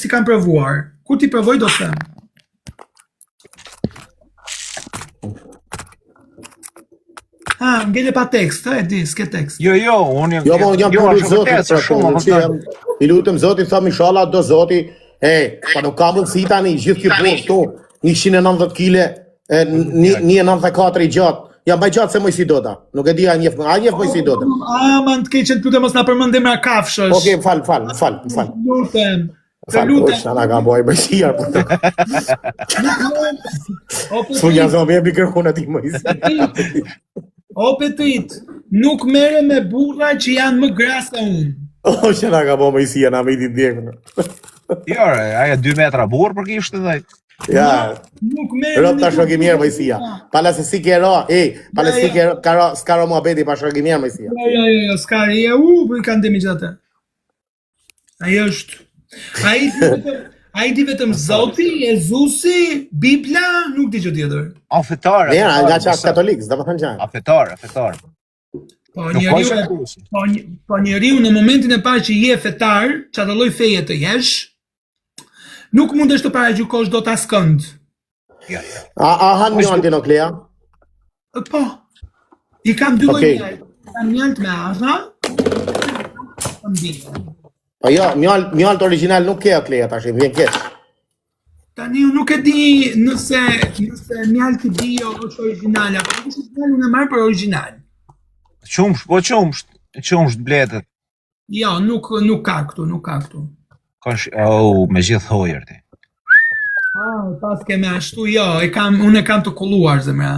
që si kam provuar. Kur ti provoj do të them. Ngele pa tekst, e di, s'ke tekst. Jo, unë Jo, po jam për zotit, i lutëm zotit, thëm inshallah do zoti, pa nuk ka mundësi tani, gjithë kjo burë këtu, 190 kile, 194 i gjatë, jam baj gjatë se Mojsi Doda, nuk e di a njef Mojsi Doda. Man të keqen të mos na përmendim ra kafshësh. Okej, fal. Lutem. Sa nga boj Mojsia. Su ja zonë e mikrofon aty Mojsi. O Petit, nuk mere me burra që janë më gra se unë. Që nga ka bo Mojsia, na me i ditë djekën. Jo, aja 2 metra burë për kishtë dhe. Ja, nuk mere rëp ta shoki mirë Mojsia. Pala se si kero, pala si kero, s'ka ro mua beti pa shoki mirë Mojsia. Jo, s'ka, i kanë demi gjate. Ajo është. Ai di vetëm Zoti, Jezusi, Bibla, nuk di gjë tjetër. Fetar. Vera, nga qas katolik, s'do të thënë çfarë. Fetar. Po njeriu në momentin e parë që je fetar, çfarë lloj feje të jesh, nuk mundesh të paragjykosh dot askënd. Ja. A han mjalti në Klea? Po. I kam 2 lloj mjalt. Kam mjalt me arra. Po jo, mjalt original nuk ke Klea tash, vjen keq. Tani unë nuk e di nëse mjalti bio është original apo nuk është original, unë e marr për original. Qumsht bletet. Jo, nuk ka këtu. Me gjithë hojër ti. Pas ke me ashtu, jo, unë e kam të kulluar zemra,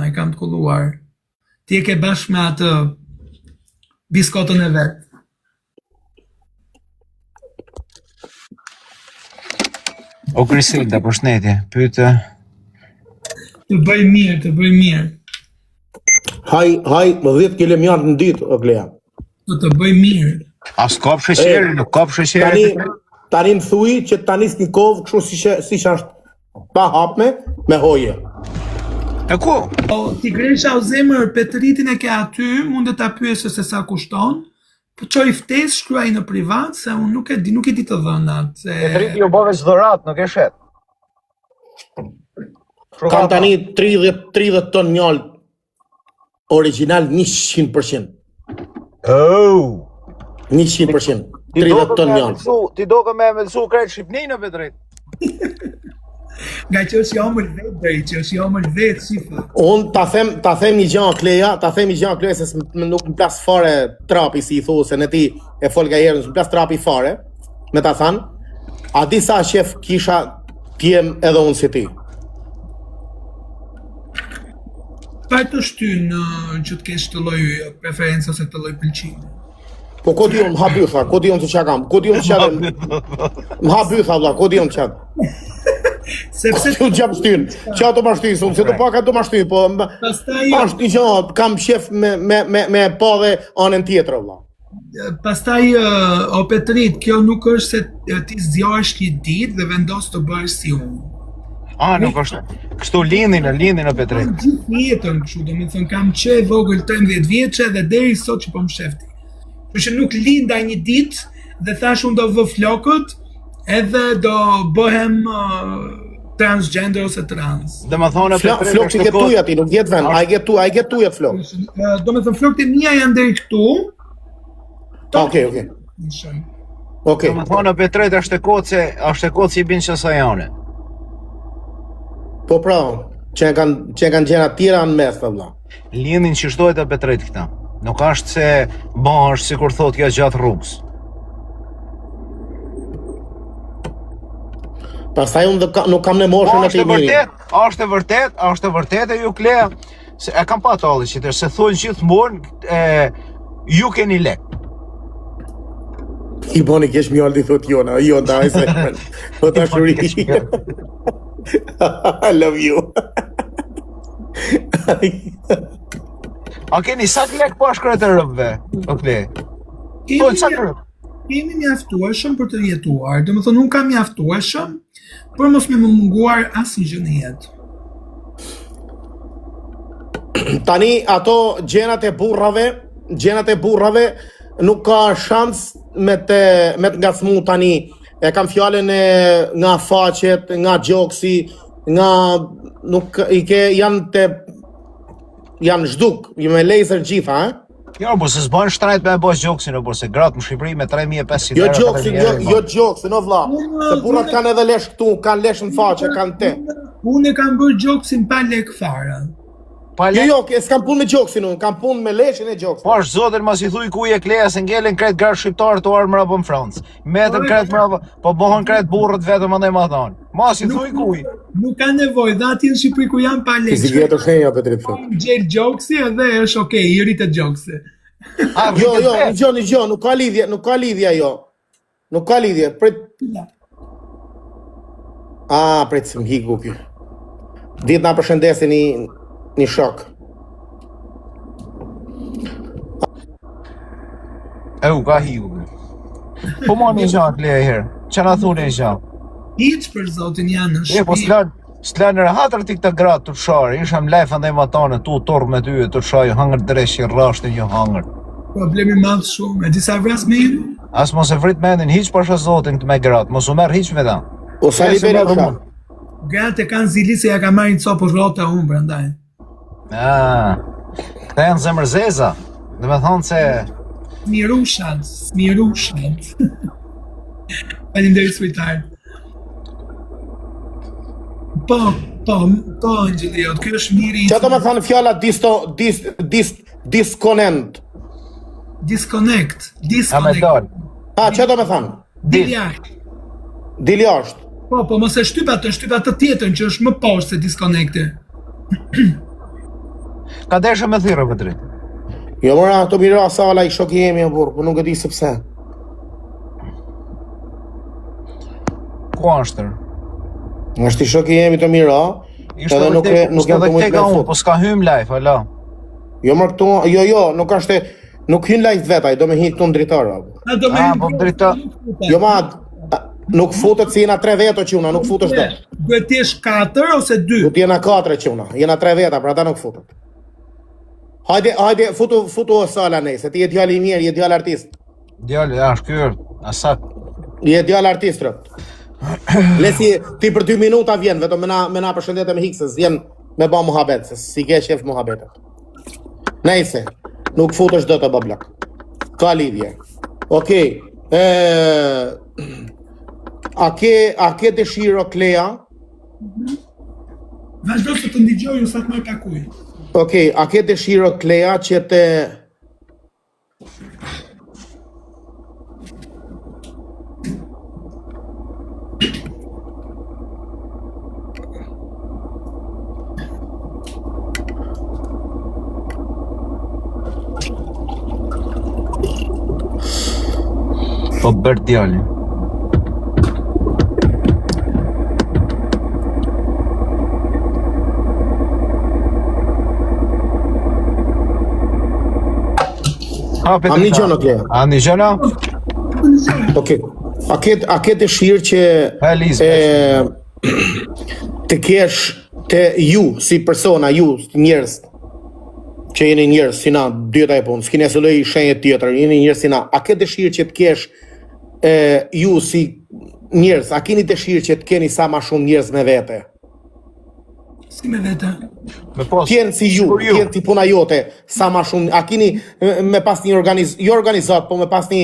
Ti e ke bashkë me atë biskotën e vetë. O Griselda, përshëndetje, pyete. Të bëj mirë. Haj, më 10 kile mjalt në ditë, o Klea. Të bëj mirë. As kop sheqeri, nuk kop sheqeri. Tani më thuj që tani s'ni kovë kështu si është pa hapme me hoje. E ku? Ti Gresha o zemër, Petritin e ke aty, mundet ta pyesë se sa kushton. Po çoj ftesë, shkruaj në privat, se unë nuk e di të dhënat. Petriti ju bove çdorat, nuk e shet. Kam tani 30 ton mjalt original 100%. 100%. 30 ton mjalt. Ti do ka me mësu krejt Shqipninë, Petrit. Nga që është jomër vetë, si fa. Unë ta them një gjë Kleja, se nuk më plas fare trapi, si i thu, se në ti e folga herën, më plas trapi fare, me ta thanë, a di sa shef kisha t'jem edhe unë si ti. Pa të shtynë që të kesh të loj preferenca ose të loj pëlqimi. Po ko di unë, më ha bytha, ko di unë të qa kam, ko di unë të qa më ha bytha, vla, ko di unë të qa. Sepse unë gjam shtynë, qa të ma shtynë, se të paka të ma shtynë, po ma shtynë që kam shef me pa dhe anën tjetër, vla. Pastaj, o Petrit, kjo nuk është se ti zgjohesh një ditë dhe vendos të bësh si unë. Nuk është. Kështu lindin e Petrit. Gjithë jetën kështu, do me thënë, kam që vogël 13 vjeçe dhe deri sot që po më shefti. Që nuk linda një ditë dhe thash unë do vë flokët edhe do bëhem transgender ose trans. Dhe më thonë Petrit. Flokët i getuja ti, nuk jetë ven, a i getuja flokët. Do me thënë, flokët e mija janë deri këtu. Okej. Do më thonë Petrit është e kotë si bin Qasajane. Po pra, që e kanë gjena tjera në mes, të vla. Lindin që shdojt e Petrit këta. Nuk është se është si kur thot ja gjatë rrugës. Pastaj unë nuk kam në moshën e të i miri. Është e vërtet e ju Klea, e kam pa talli që se thonë gjithmonë ju keni lek. I boni kesh mjalti thot jona, jo ndaj se po ta shuri. I love you. A keni sak lek po shkret e rëbëve? Kemi mjaftueshëm për të jetuar, dhe më thonë unë kam mjaftueshëm për mos me më munguar asnjë gjë në jetë. Tani ato gjenat e burrave nuk ka shans me të ngacmu tani e kam fjalën e nga faqet, nga gjoksi, nga nuk i ke janë zhduk, me laser gjitha, Jo, po se s'bën shtrajt me e bosh gjoksin, por se gratë në Shqipëri me 3.500 Jo euro. gjoksin, jo gjoksin, o vlla. Se burrat kanë edhe lesh këtu, kanë lesh në faqe, kanë te. Unë kam bërë gjoksin pa lek fare. Jo, s'kam punë me gjoksin unë, kam punë me leshin e gjoksin. Po është zotin mas I thuj ku je kleja se ngelen kret gratë shqiptarë të arë mrapa në Francë. Metën kret mrapa, po bohën kret burrët vetëm andaj ma thonë. Mas I thuj kuj. Nuk ka nevojë, dhe atje në Shqipëri ku jam pa lek. Si vjetër shenja Petri thot. Gjel gjoksi edhe është okay, I rritet gjoksi. Jo, nuk ka lidhje ajo. Nuk ka lidhje, prit. Prit se m'hiku kjo. Ditë na përshëndesin një shok. Ka hiku. Po ma një gjatë leja herë, që na thunë një gjatë. Hiç për zotin janë në shtëpi. Po s'lanë në rahatër ti këta gratë të sharë, isha më lejf andaj ma tane, tu torë me ty, të shaj, hangër dresh që rrashtë një hangër. Problemi madhë shumë, e disa vras me ju? As mos e vrit mendin, hiq pasha zotin këtë me gratë, mos u merë hiq me ta. O sa liberi më shanë. Gratë e kanë zili se ja ka marrin copë rrota unë brandaj. Këta janë zemërzeza, dhe me thonë se... Smirushat. Faleminderit sujtar. Po, Angjeliot, kjo është miri... Që do me thanë fjalla disconnect? Disconnect. Që do me thanë? Dil jashtë. Po, mos e shtyp atë tjetën që është më poshtë se disconnecte. Ka deshe me thirë, Petri? Jo, mëra, të mira sala I shoki jemi, burë, po nuk e di se pse. Ku ashtër? Është I shoki jemi të mira, edhe nuk jam të mujtë me fut. Po s'ka hym live, ala? Jo, mërë këtu, jo, nuk ashte, nuk hyn live vetaj, do me hi këtu në dritarë. Po dritarë. Jo, ma, nuk futët si jena 3 veto që una, nuk futës do. Duhet t'jesh 4 ose 2? Duhet jena 4 që una, jena 3 veta, pra ta nuk futët. Hajde, futu sala nej, se ti je djali I mirë, je djali artist. Djali, shkyrë, asak. Je djali artist, rë. Lesi, ti për 2 minuta vjen, vetëm me na përshëndete me hiksës, vjen me ba muhabet, se si ke shef muhabetet. Nejse, nuk futesh do të bablak. Ka lidhje. Okej, a ke dëshiro Klea? Vazhdo se të ndigjoj unë sa të më takuj. Okej, a ke dëshiro Klea që të... Po bërë djali. A një gjënë, Klea? A një gjënë? Okej. A ke dëshirë që të kesh të ju si persona, ju njerëz që jeni njerëz si na, dyta e punë, s'kini asoloj shenje tjetër, jeni njerëz si na, a ke dëshirë që të kesh ju si njerëz, a keni dëshirë që të keni sa ma shumë njerëz me vete? Si me vete? Tjenë si ju, tjenë ti puna jote, sa ma shumë, a keni me pas një organizat, po me pas një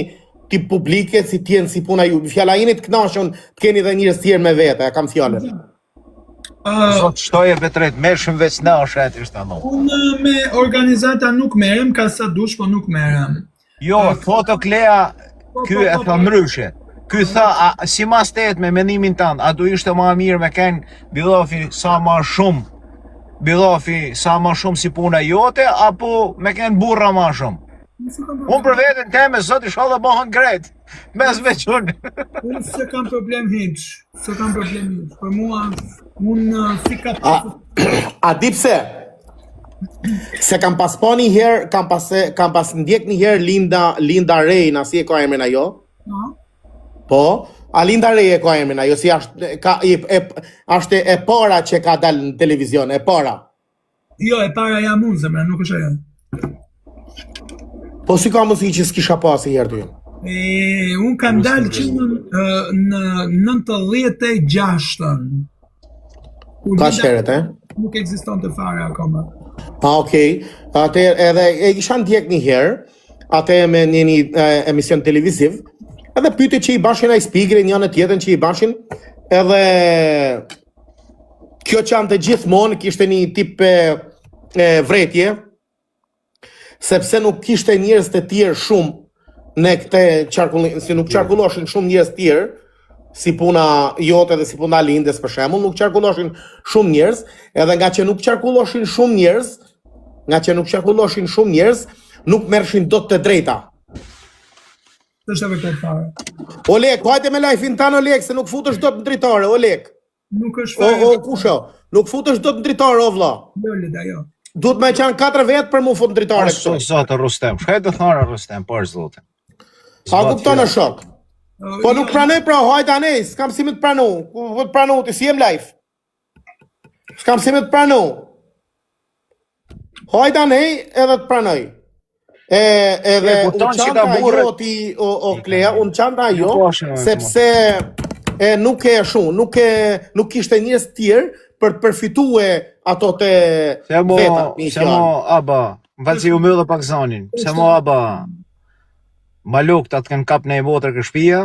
tip publike, si tjenë si puna ju, fjalla jeni të knashën, të keni dhe njërës tjerë me vete, a kam fjallën. Zot shtoje Petret, mershëm veç na është e të ishtë anë. Unë me organizata nuk merem, ka sa dush, po nuk merem. Jo, foto Klea, ky e tha mryshe. Ky tha, si mas tet me mendimin tanë, a du ishte ma mirë me ken bilofi sa ma shumë si puna jote, apo me ken burra ma shumë? Unë për vetën teme, zot isha dhe bohën grejt, mes me qunë. Unë se kam problem hiq, për mua, unë si ka A di pse? Se kam pas pa një herë, kam pas ndjek një herë Linda Rejna, si e ka emrin ajo? Po, a Linda Rej e ka emrin ajo, si ashte e para që ka dalë në televizion, e para. Jo, e para jam unë, zemra, nuk është ajo. Po si ka mësi që s'kisha pas i herë të ju? Unë kam dalë që në 96-ën. Ka shkeret, Nuk ekziston të fare akoma. Okej. Atë edhe e kisha ndjek një herë, atë me një emision televiziv, edhe pyeti që i bashin ai speakerin janë tjetën që i bashin, edhe kjo që ante gjithmonë kishte një tip vretje, sepse nuk kishte njerëz të tjerë shumë në këtë qarkullim, si nuk qarkulloshin shumë njerëz të tjerë, si puna jote dhe si puna lindes për shembull, nuk qarkulloshin shumë njerëz, edhe nga që nuk qarkulloshin shumë njerëz, nuk merrshin dot të drejta. Është vërtet fare. Olek, hajde me live-in tan Olek, se nuk futesh dot në dritare, Olek. Nuk është fare. Kusho, nuk futesh dot në dritare o vlla. Jo, Leda, jo. Duhet me qenë 4 vetë për mu fut në dritare. Zotë Rustem, shkaj të thara Rustem, për zotin. A kupton e shok? Po nuk pranoj pra, hajde anej, s'kam si me të pranu. Po të pranu, ti si jem live. S'kam si me të pranu. Hajde anej edhe të pranoj. Edhe unë qanta jo ti o Klea, unë qanta jo, sepse nuk e shumë, nuk kishte njës tjerë për të përfitue ato të vetat. Se mo, aba, më falë si u mëllë pak zonin, se mo, aba, maluk të atë kënë kap në e botër këshpia,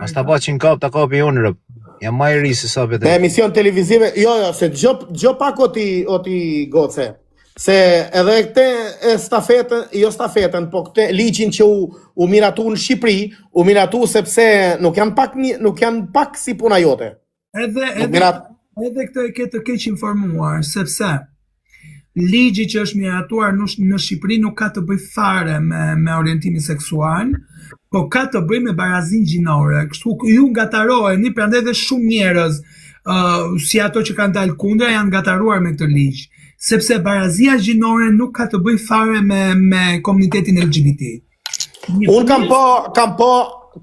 as të pa që në kap të kapi unë rëp, jam ma i ri se sa për në emision televizive, jo, se gjo pak o ti goce, se edhe këte stafetën, jo stafetën, po këte ligjin që u miratu në Shqipëri, u miratu sepse nuk janë pak si puna jote. Edhe këto e këtë keq informuar, sepse ligji që është miratuar në Shqipëri nuk ka të bëj fare me orientimin seksual, po ka të bëj me barazin gjinore. Kështu ju ngataroheni, prandaj edhe shumë njerëz, si ato që kanë dalë kundra, janë ngataruar me këtë ligj, sepse barazia gjinore nuk ka të bëj fare me komunitetin LGBT. Unë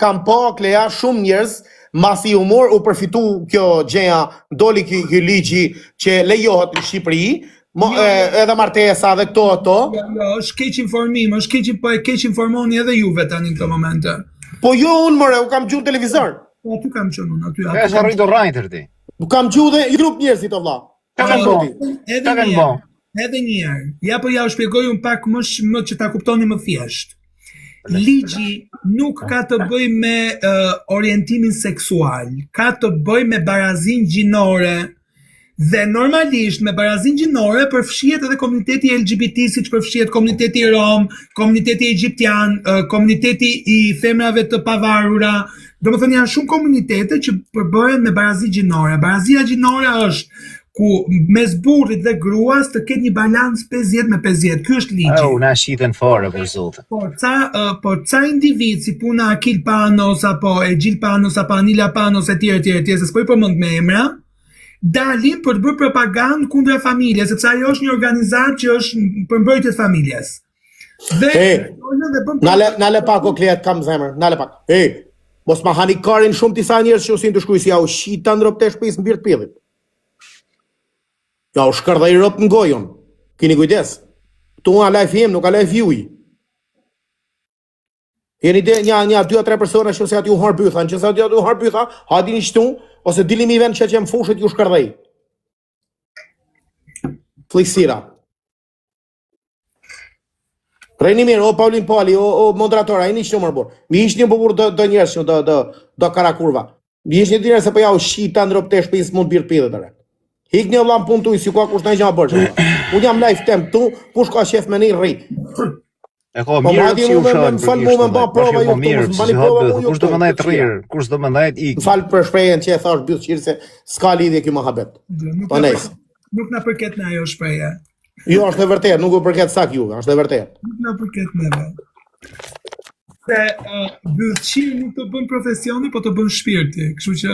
kam po Klea shumë njerëz, masi humor u përfitu kjo gjeja, doli kjo ligji që lejohet në Shqipëri, edhe martesa dhe këto ato. Jo, është keq informim, po e keq informoni edhe juve tani në këtë momente. Po jo unë more, u kam gjuhë televizor. Po aty kam qenë unë, aty. Ka është arritur rajtër ti. U kam gjuhë dhe i grup njerëzit o vlla. Edhe njerë, ja u shpjegoj unë pak më që ta kuptoni më thjesht. Ligji nuk ka të bëj me orientimin seksual, ka të bëj me barazin gjinore, dhe normalisht me barazin gjinore përfshihet edhe komuniteti LGBT, siç përfshihet komuniteti rom, komuniteti egjiptian, komuniteti i femrave të pavarura. Domethënë janë shumë komunitete që përbëhen me barazi gjinore. Barazia gjinore është ku mes burrit dhe gruas të ketë një balans 50-50. Ky është ligji. Na shiten fare për zotë. Po ca individ si puna Akil Panos apo Egjil Panos apo Anila Panos e tjerë, se s'po i përmend me emra, dalin për të bërë propagandë kundra familjes, sepse ajo është një organizatë që është për mbrojtje të familjes. Nale pak o Klea, kam zemër, nale pak. Mos ma hani karin shumë tisa njerëz që usin të shkuj si ja u shita në ropë të shpis në birtë pillit. Ja u shkërda i ropë në gojon. Kini kujdes. Tu a live jem, nuk a live juj. Jeni një 2-3 persona që se aty u harë bytha, në që se aty u harë bytha, hadi një qëtu, ose dilim i vend që jem fushit ju shkërdej. Flisira. Rejni mirë, o Paulin Pali, o moderatora, i një që në mërbur. Mi ish një përbur dë njerës që do karakurva. Mi ish një të njerës se për ja u shita në ropë të shpis mund birë pidhe të re. Hik një vlam pun tu i si ka kush në i gjama bërgjë. Unë jam live tem tu, kush ka shef me një rri. E ko mirë që ju shojnë për kishtë më mirë, që si hapë, kush do më najt rrirë, kush do më najt ikë. Më falë për shprejen që e thash bjullë qirë se s'ka lidhje kjo më habet. Nuk na përket në ajo shpreje. Jo, është e vërtet, nuk u përket sak juve, është e vërtet. Nuk na përket neve. Se bëllëqirë nuk të bën profesioni, po të bën shpirti, kështu që...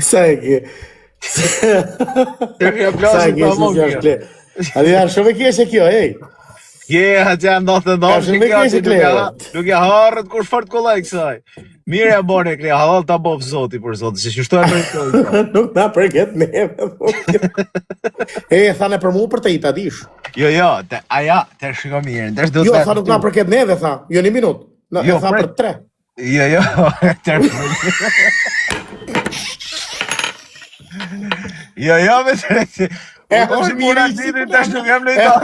Sa e ki? A di janë shumë e keqe kjo, ej. Je, atë janë 99, nuk e harrët kur fort kollaj kësaj. Mirë e bone Klea, halal ta bof zoti për zoti, se çështoj për këtë. Nuk na përket neve. E, thane për mu për të i ta dish. Jo, te shiko mirë. Jo, tha nuk na përket neve, tha. Jo, një minut. Jo, tha për 3. Jo, te Jo, me të rekti. E, është mirë tash nuk jam lejtar.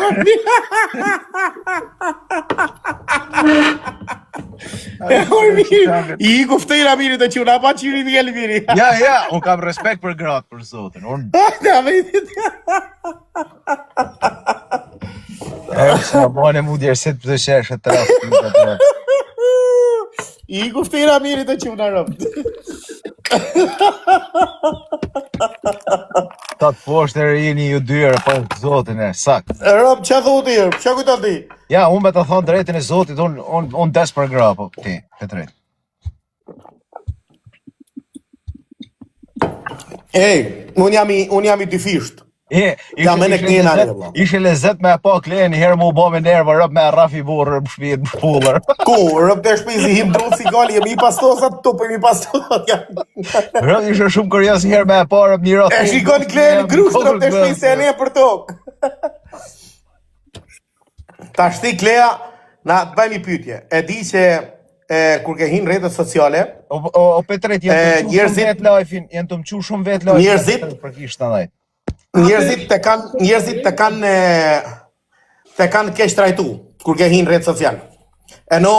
I kuftoj Ramirit të quna, pa qyri Miguel Miri. Ja, unë kam respekt për gratë për zotin. Sa bone mu djerësit për të sheshe të rafë. I kuftoj Ramirit të quna, rëmë. Ta të poshtë e rini ju dyre, pa zotin e, sak. Rëmë, që thuti, që kujton ti? Ja, unë me të thonë drejtin e zotit, unë des për gra, po, ti, këtë drejt. Ej, unë jam i dyfisht. Ishe lezet me pa Klea një herë mu bo me nerva rëp me rafi burë më shpijet më shpullër. Ku, rëp të shpizi him drutë si gali, jemi i pastosat, tu për mi pastosat. Rëp ishe shumë kërjas një herë me pa rëp një rafi. E shikon Klea në grusht rëp të shpizi se ne për tokë. Ta shti Klea, na të bëjmë i pytje. E di që kur ke hinë rretët sociale... O Petret, janë të më qu shumë vetë lajfin për kishtë të dhejtë. Njerëzit të kanë keq trajtu kur ke hinë rrjetë social. E no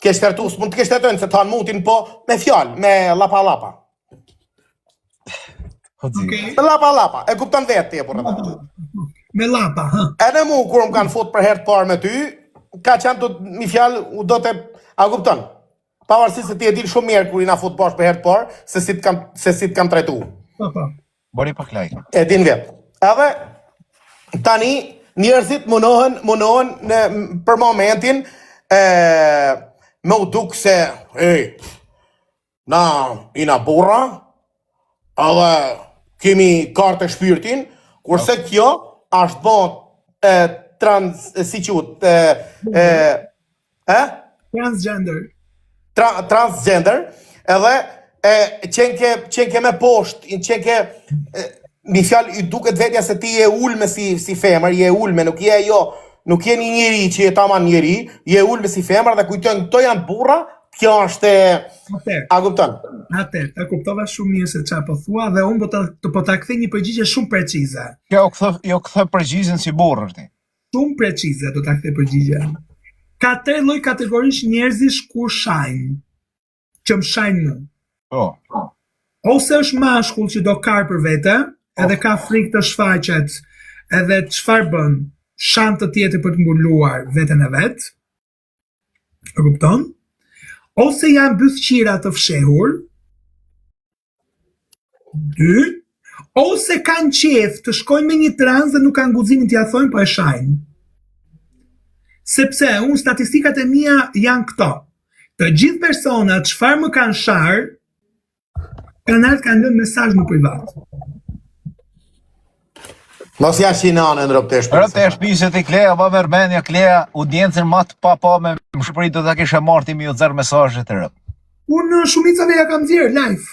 keq trajtu, s'mund të keq trajtojnë se të hanë mutin, po me fjalë, me lapa. Lapa, e kupton vetë ti e por rrëtë. Me lapa, ha. Edhe mu kur më kanë fut për herë të parë me ty, ka qenë të mi fjalë, u do të, a kupton? Pavarësisht se ti e din shumë mirë kur i na fut bashkë për herë të parë, se si të kam trajtu. Bori pak lajk. E din vetë. Edhe tani njerëzit munohen për momentin me u duk se na ina burra edhe kemi kartë e shpirtin, kurse kjo është bon transgender edhe qenke me poshtë, qenke mi fjallë i duket vetja se ti je ulme si femër, je ulme, nuk je një njeri që je taman njeri, je ulme si femër dhe kujtojnë këto janë burra, kjo është a kupton? Atër, ta kuptova shumë mirë se qa po thua dhe unë po ta kthej një përgjigje shumë precize. Jo këthë përgjigjen si burrë ti. Shumë precize do ta kthej përgjigjen. Ka 3 lloj kategorish njerëzish ku shajnë, që më shajnë mu. Ose është mashkull që do karë për vete, edhe ka frikë të shfaqet, edhe çfarë bën, shan të tjetër për të mbuluar veten e vet. E kupton? Ose janë bythqira të fshehur. 2. Ose kanë qef të shkojnë me një trans dhe nuk kanë guximin t'ia thojnë, po e shajnë. Sepse unë statistikat e mia janë këto. Të gjithë personat çfarë më kanë sharë, kanë lënë mesazh në privat. Mos ja shinane në rëpte shpise. Rëpte shpise të Klea, pa mërmenja Klea, audiencën ma të pa me më shpëri do të kishe marti mi o zërë mesazhet të rëp. Unë shumicave ja kam zjerë, live.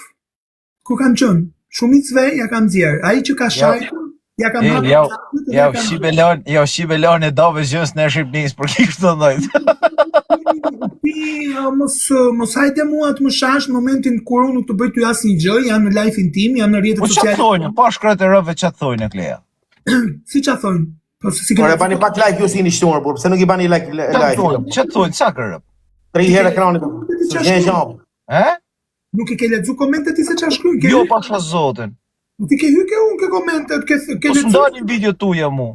Ku kam qënë? Shumicave ja kam zjerë. Ai që ka shajtë, ja kam marrë. Ja u shqibelon e dove gjës në Shqipnis, për kishtë të ndojtë. Mos hajde mua të më shash në momentin kur unë nuk të bëj ty asnjë gjë, janë në live-in tim, janë në rrjetet sociale. Po çfarë thonë? Pa shkret e rëve çfarë thonë Klea? Si çfarë thonë? Po si Por e bani pak like ju si një shtuar, por pse nuk i bani like? Çfarë thonë? Sa kërë? 3 herë ekranit. Nuk i ke lexu komentet ti se çfarë shkruajnë? Jo, pasha zotin. Ti ke hyrë ke unë ke komentet, ke lexu. Po ndani video tuja mu.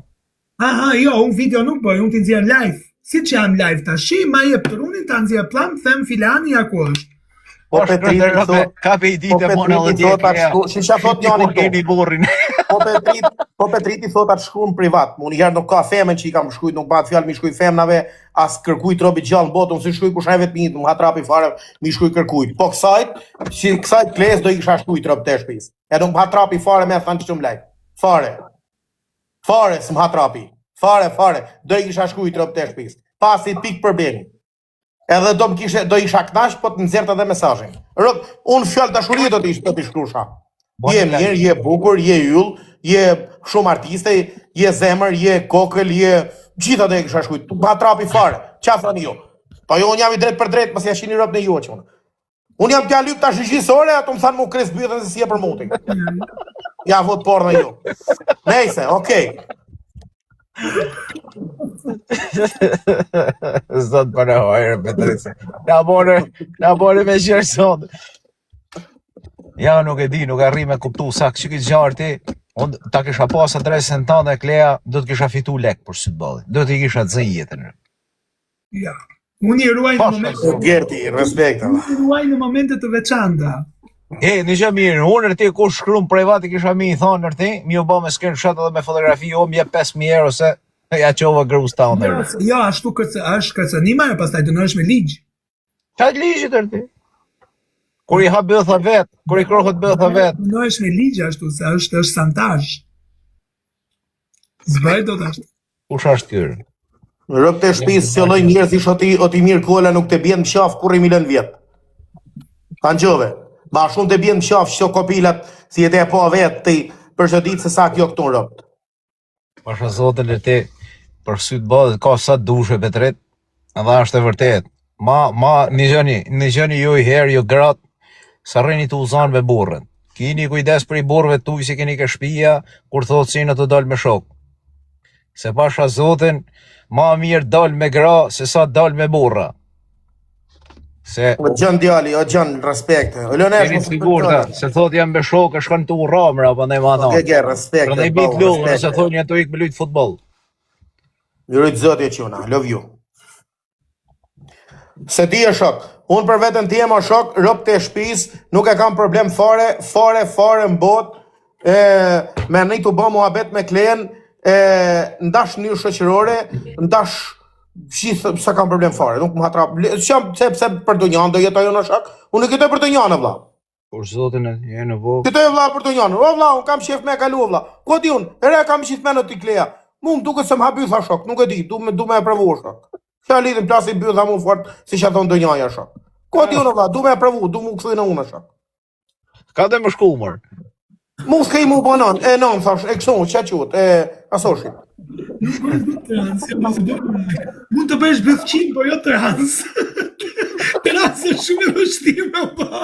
Aha, jo, unë video nuk bëj, unë ti nxjerr live. Si që jam live tashi, ma jep të runin të nxjerr plan, them filani ja ku është. Po Petriti thot, ka pe i ditë e mona dhe djekë. Shisha thot njani këto. Po Petriti thot atë shkru në privat. Unë njëherë nuk ka femen që i kam shkujt, nuk bat fjallë mi shkuj femnave, as kërkujt robi gjallë në botë, si shkuj kushaj vetë minjit, më hatrapi fare, mi shkuj kërkujt. Po kësajt kles do i kisha shkujt rob të shpis. E nuk më hatrapi fare me thanë që që më lejt. Fare, s'më hatrapi. Fare, do i kisha shkruajt rob të shtëpisë. Pasi pik problemi. Edhe do isha knash, po të nxjerrte edhe mesazhin. Rob, unë fjalë dashurie do t'i shkruasha. Je mirë, je bukur, je yll, je shumë artiste, je zemër, je kokël, je gjitha do e kisha shkruajt. Pa trapi fare. Çfarë thoni ju? Po jo, unë jam i drejt për drejt, mos ja shihni rob në ju që unë. Unë jam t'ja lyp tash regjisore, ato më thanë mu kres bytën se si e për mutin. Ja vot por në ju. Nejse, okej. Zot për e hojrë, Petrise. Na bore me qërë sot. Ja, nuk e di, nuk arri me kuptu sa që këtë gjarë ti, unë ta kisha pas adresën ta dhe Klea, do të kisha fitu lek për sytballit. Do t'i kisha të zëj jetën. Ja. Unë i ruaj në momentet. Gerti, respekt. Unë i ruaj në momentet të veçanta. Në që mirë, unë nërti ku shkrum privati kisha mi i thonë nërti, mi u bo me screenshot edhe me fotografi, o mje 5.000 euro se ja qova grus ta unë. Ja, ashtu është kërcënima e pastaj të nërsh me ligj. Qatë ligjit nërti? Kur i ha bëtha vetë, kur i krohët bëtha vetë. Të nërsh me ligj ashtu, se është santaj. Zbaj do të ashtu. Kush është kërë? Rëp të shtëpisë që lloj njerëzish o ti mirë kola nuk të bjen në qaf kur i milen vjet. Kanë gjove. Ma shumë të bjen në qaf që kopilat si jetë e po vetë të përshëdit se sa kjo këtu në rëpt. Pasha zotën e ti, për sytë bëdhët ka sa dushe Petret, edhe është e vërtet. Një gjëni ju i herë, ju gratë, sa rrini të uzanë me burën. Kini kujdes për i burëve tu si keni ke shpia, kur thotë si në të dalë me shokë. Se pasha zotën, ma mirë dalë me gra, se sa dalë me burra. Se... O gjën djali, o gjën, respekt. Keni të sigurta, se thotë jam me shokë, shkën të uramra, pa ne ma thonë. Oke, respekt. Për ne i bitë lullë, nëse thonë një të ikë me lujtë futbol. Lujtë zëtje që una, love you. Se ti e shok, unë për vetën ti e ma shok, rëp të shpis, nuk e kam problem fare në bot, me një të bë muhabet me Klen, ndash një shoqërore, ndash gjithë sa kam problem fare, nuk më hatrap. Pse për të njanë do jetoj në shak? Unë këtoj për të njanë, vlla. Por zotin e në vogë. Këtoj vlla për të njanë. O vlla, unë kam shef me kalu vlla. Ko di unë? Ere kam gjithë me në t'i Klea. Mu më duket se më haby tha shok, nuk e di, du me e provu shok. Kja lidhim plasi by tha mu fort si që thonë do njaja shok. Ko di unë vlla, du me e provu, du mu këthuj në unë shok. Ka dhe më shkumër. Mu s'kej mu banan, non, thash, e këson, që qut, asoshit. Mund të bësh bëfqin, po jo trans. Trans është shumë e vështirë me ba.